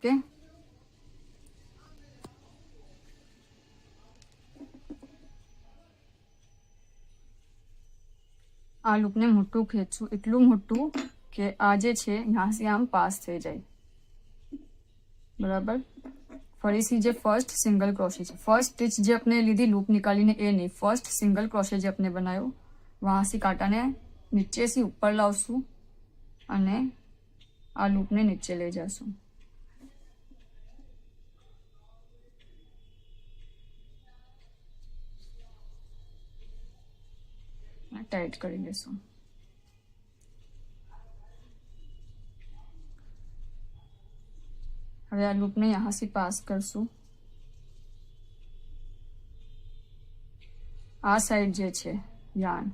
Okay, આ લૂપને મોટું ખેંચું, એટલું મોટું કે આ જે છે ત્યાંથી આમ પાસ થઈ જાય. બરાબર. ફરીથી જે ફર્સ્ટ સિંગલ ક્રોશे છે, ફર્સ્ટ स्टिच જે આપણે લીધી લૂપ निकालीને એ નહીં, ફર્સ્ટ સિંગલ ક્રોशे જે આપણે બનાવ્યો वहां से કાંટાને નીચે से ઉપર લાવશું અને આ લૂપને નીચે લઈ જશું. टाइट કરી લેશું. હવે આ લૂપને यहाँ से पास કરશું. આ સાઈડ જે છે યાર્ન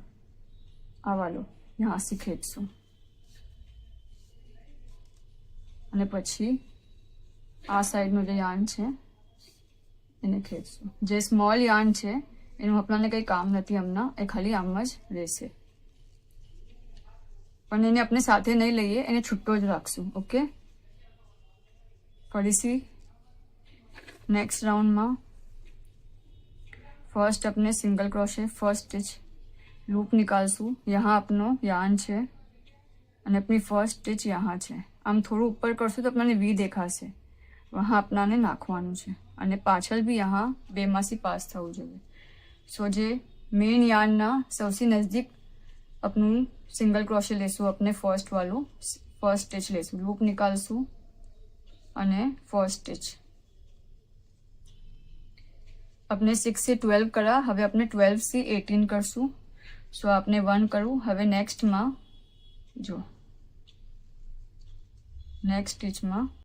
આ વાળો यहाँ से ખેંચશું અને પછી આ સાઈડનો જે યાર્ન છે એને ખેંચશું. જે સ્મોલ યાર્ન છે એનું આપણને કંઈ કામ નથી હમણાં, એ ખાલી આમ જ રહેશે, પણ એને આપણે સાથે નહીં લઈએ, એને છૂટો જ રાખશું. ઓકે, ફરીથી નેક્સ્ટ રાઉન્ડમાં ફર્સ્ટ अपने single crochet first stitch loop निकालશું. यहाँ अपनो यार्न છે અને अपनी फर्स्ट स्टिच यहाँ છે. આમ થોડું ઉપર કરશું તો આપણને વી દેખાશે, વहाँ આપણાને નાખવાનું છે અને પાછળ બી यहाँ બેમાંથી પાસ થવું જોઈએ. સો જે મેઇન યાર્નના સૌથી નજદીક अपનું સિંગલ ક્રોશे લેશું, अपने ફર્સ્ટ વાળું ફર્સ્ટ સ્ટિચ લેશું, લૂપ નિકાલશું અને ફર્સ્ટ સ્ટિચ. अपने 6 से 12 करा, હવે આપણે 12 से 18 કરશું. સો આપણે 1 કરું. હવે નેક્સ્ટમાં જો નેક્સ્ટ સ્ટિચમાં